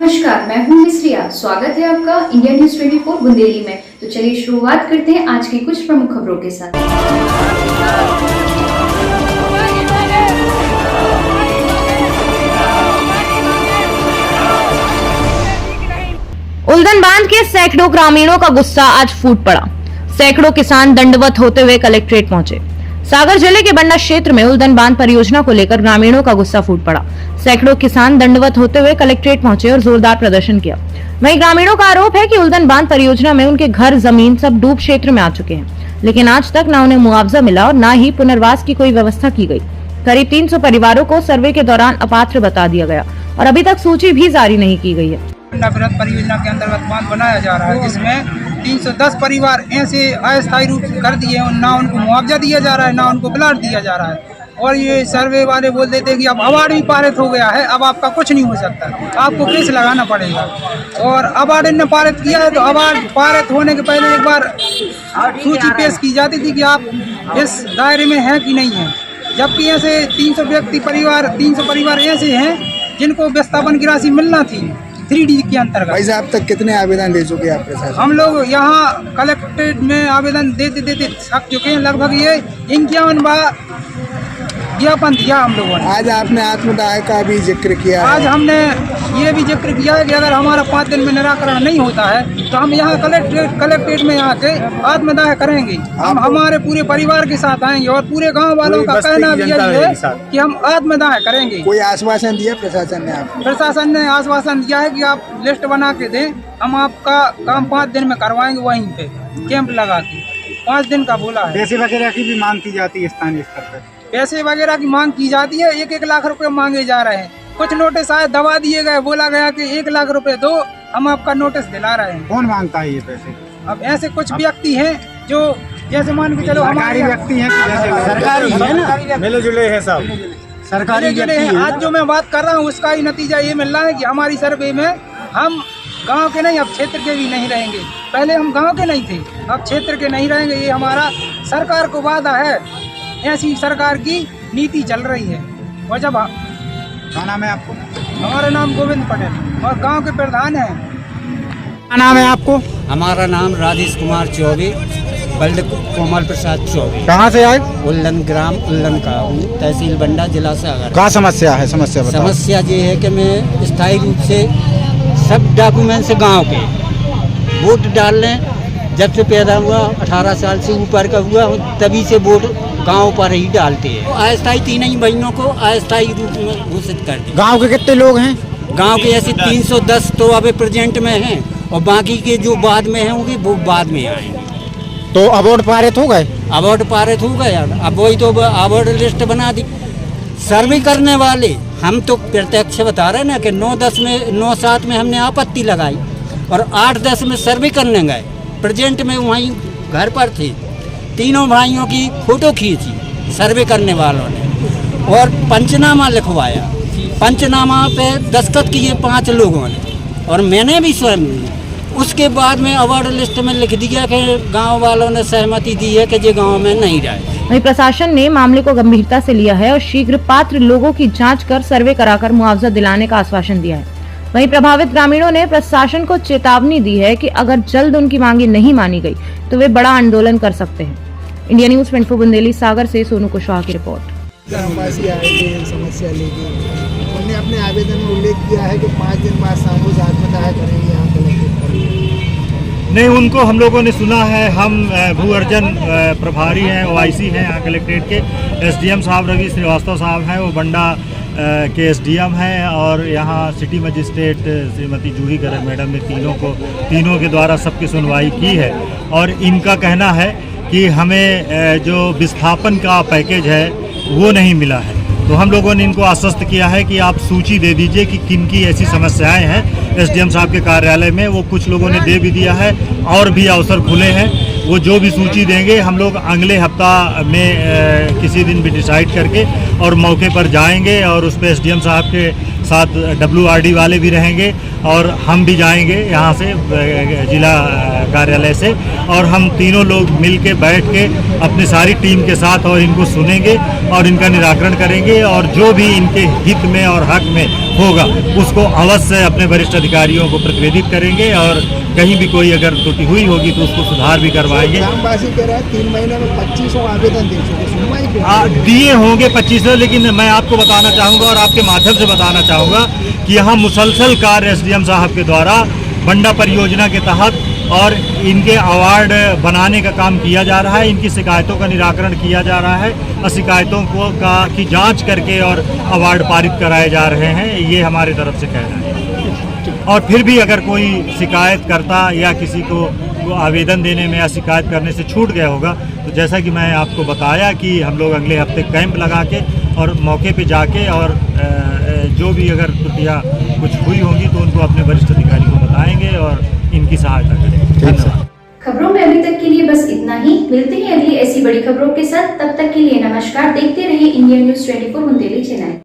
नमस्कार, मैं हूं मिस्रिया। स्वागत है आपका इंडिया न्यूज 24 बुंदेली में। तो चलिए शुरुआत करते हैं आज की कुछ प्रमुख खबरों के साथ। उल्दन बांध के सैकड़ों ग्रामीणों का गुस्सा आज फूट पड़ा। सैकड़ों किसान दंडवत होते हुए कलेक्ट्रेट पहुंचे। सागर जिले के बंडा क्षेत्र में उल्दन बांध परियोजना को लेकर ग्रामीणों का गुस्सा फूट पड़ा। सैकड़ों किसान दंडवत होते हुए कलेक्ट्रेट पहुंचे और जोरदार प्रदर्शन किया। वहीं ग्रामीणों का आरोप है कि उल्दन बांध परियोजना में उनके घर, जमीन सब डूब क्षेत्र में आ चुके हैं, लेकिन आज तक न उन्हें मुआवजा मिला और न ही पुनर्वास की कोई व्यवस्था की गई। करीब 300 परिवारों को सर्वे के दौरान अपात्र बता दिया गया और अभी तक सूची भी जारी नहीं की गई है। परियोजना के अंतर्गत बांध बनाया जा रहा है, जिसमें 310 परिवार ऐसे अस्थायी रूप से कर दिए हैं, ना उनको मुआवजा दिया जा रहा है, ना उनको प्लाट दिया जा रहा है। और ये सर्वे वाले बोल देते हैं कि अब अवार्ड भी पारित हो गया है, अब आपका कुछ नहीं हो सकता, आपको केस लगाना पड़ेगा। और अवार्ड ने पारित किया है, तो अवार्ड पारित होने के पहले एक बार सूची पेश की जाती थी कि आप इस दायरे में हैं कि नहीं हैं। जबकि ऐसे 300 परिवार ऐसे हैं जिनको विस्थापन की राशि मिलना थी 3D के अंतर्गत। भाई साहब तक कितने आवेदन दे चुके हैं आप? हम लोग यहाँ कलेक्ट्रेट में आवेदन देते थक चुके हैं। लगभग ये 51 बार ज्ञापन दिया हम लोगों ने। आज आपने आत्मदाह का भी जिक्र किया। आज हमने ये भी जिक्र किया है कि अगर हमारा 5 दिन में निराकरण नहीं होता है तो हम यहाँ कलेक्ट्रेट में आके आत्मदाह करेंगे। हम हमारे पूरे परिवार के साथ आएंगे और पूरे गांव वालों का कहना भी यही है कि हम आत्मदाह करेंगे। कोई आश्वासन दिया प्रशासन ने आपको? प्रशासन ने आश्वासन दिया है कि आप लिस्ट बना के दें, हम आपका काम 5 दिन में करवाएंगे, वहीं पे कैंप लगा के 5 दिन का बोला है। पैसे वगैरह की भी मांग की जाती है स्थानीय स्तर पर? पैसे वगैरह की मांग की जाती है। 1-1 लाख रुपए मांगे जा रहे हैं। कुछ नोटिस आए दबा दिए गए, बोला गया कि 1 लाख रुपए दो, हम आपका नोटिस दिला रहे हैं। कौन मांगता है ये पैसे? अब ऐसे कुछ व्यक्ति हैं जो जैसे मान के चलो हमारे व्यक्ति हैं, सरकारी है ना, मिले जुले हैं सब सरकारी जुड़े हैं। आज जो मैं बात कर रहा हूँ उसका ही नतीजा ये मिल रहा है कि हमारी सर्वे में हम गांव के नहीं, अब क्षेत्र के भी नहीं रहेंगे। पहले हम गांव के नहीं थे, अब क्षेत्र के नहीं रहेंगे। ये हमारा सरकार को वादा है, ऐसी सरकार की नीति चल रही है। और जब क्या नाम है आपको? हमारा नाम गोविंद पटेल और गांव के प्रधान हैं। क्या नाम है आपको? हमारा नाम राजेश कुमार चौबे, बल्ड कोमल प्रसाद चौबे। कहाँ से आए? उल्लन ग्राम उल्लन का हूँ, तहसील बंडा, जिला सागर। क्या समस्या है? समस्या बताओ। समस्या ये है कि मैं स्थायी रूप से सब डॉक्यूमेंट्स गांव के वोट डाल लें। जब से पैदा हुआ 18 साल से ऊपर का हुआ तभी से वोट गांव पर ही डालते हैं। अस्थायी 3 महीनों को अस्थायी रूप में घोषित कर दिया। गांव के कितने लोग हैं? गांव के ऐसे 310 तो अभी प्रेजेंट में हैं और बाकी के जो बाद में होंगे वो बाद में आएंगे। तो अवार्ड पारित हो गए? अवार्ड पारित हो गया। अब वही तो अवार्ड लिस्ट बना दी। सर्वे करने वाले हम तो प्रत्यक्ष बता रहे ना कि 9-7 में हमने आपत्ति लगाई और 8-10 में सर्वे करने गए। प्रेजेंट में वहीं घर पर थे। तीनों भाइयों की फोटो खींची सर्वे करने वालों ने और पंचनामा लिखवाया। पंचनामा पे दस्तखत किए 5 लोगों ने और मैंने भी स्वयं। उसके बाद में अवार्ड लिस्ट में लिख दिया कि गांव वालों ने सहमति दी है कि ये गांव में नहीं रहे। वहीं प्रशासन ने मामले को गंभीरता से लिया है और शीघ्र पात्र लोगों की जांच कर सर्वे कराकर मुआवजा दिलाने का आश्वासन दिया है। वहीं प्रभावित ग्रामीणों ने प्रशासन को चेतावनी दी है कि अगर जल्द उनकी मांगे नहीं मानी गई तो वे बड़ा आंदोलन कर सकते हैं। इंडिया न्यूज 24 बुंदेली सागर से सोनू कुशवाहा की रिपोर्ट। ग्रामवासी आए थे समस्या लेके, उन्होंने अपने आवेदन में उल्लेख किया है कि 5 दिन बाद सामूहिक आत्मदाह करेंगे यहाँ कलेक्ट्रेट पर। नहीं, उनको हम लोगों ने सुना है। हम भू अर्जन प्रभारी हैं, OIC हैं यहाँ कलेक्ट्रेट के। SDM साहब रवि श्रीवास्तव साहब हैं, वो बंडा के SDM हैं और यहाँ सिटी मजिस्ट्रेट श्रीमती जूही गर्ग मैडम ने तीनों के द्वारा सबकी सुनवाई की है। और इनका कहना है कि हमें जो विस्थापन का पैकेज है वो नहीं मिला है। तो हम लोगों ने इनको आश्वस्त किया है कि आप सूची दे दीजिए कि किन की ऐसी समस्याएं हैं SDM साहब के कार्यालय में। वो कुछ लोगों ने दे भी दिया है और भी अवसर खुले हैं। वो जो भी सूची देंगे हम लोग अगले हफ्ता में किसी दिन भी डिसाइड करके और मौके पर जाएंगे और उस पर SDM साहब के साथ WRD वाले भी रहेंगे और हम भी जाएंगे यहाँ से जिला कार्यालय से और हम तीनों लोग मिल के बैठ के अपनी सारी टीम के साथ और इनको सुनेंगे और इनका निराकरण करेंगे और जो भी इनके हित में और हक में होगा उसको अवश्य अपने वरिष्ठ अधिकारियों को प्रतिवेदित करेंगे और कहीं भी कोई अगर त्रुटि हुई होगी तो उसको सुधार भी करवाएंगे। ग्रामवासी कह रहे हैं 3 महीने में 2500 आवेदन दे चुके, सुनवाई क्यों? दिए होंगे 2500, लेकिन मैं आपको बताना चाहूँगा और आपके माध्यम से बताना चाहूँगा कि यहाँ मुसलसल कार्य एसडीएम साहब के द्वारा बंडा परियोजना के तहत और इनके अवार्ड बनाने का काम किया जा रहा है। इनकी शिकायतों का निराकरण किया जा रहा है और शिकायतों की जांच करके और अवार्ड पारित कराए जा रहे हैं, ये हमारे तरफ से कहना है। और फिर भी अगर कोई शिकायत करता या किसी को आवेदन देने में या शिकायत करने से छूट गया होगा तो जैसा कि मैं आपको बताया कि हम लोग अगले हफ्ते कैंप लगा के और मौके पे जाके और जो भी अगर त्रुटियाँ कुछ हुई होंगी तो उनको अपने वरिष्ठ अधिकारी को बताएंगे और इनकी सहायता करेंगे। धन्यवाद। खबरों में अभी तक के लिए बस इतना ही। मिलते हैं अगली ऐसी बड़ी खबरों के साथ, तब तक के लिए नमस्कार। देखते रहिए इंडियन न्यूज़ 24 बुंदेली चैनल।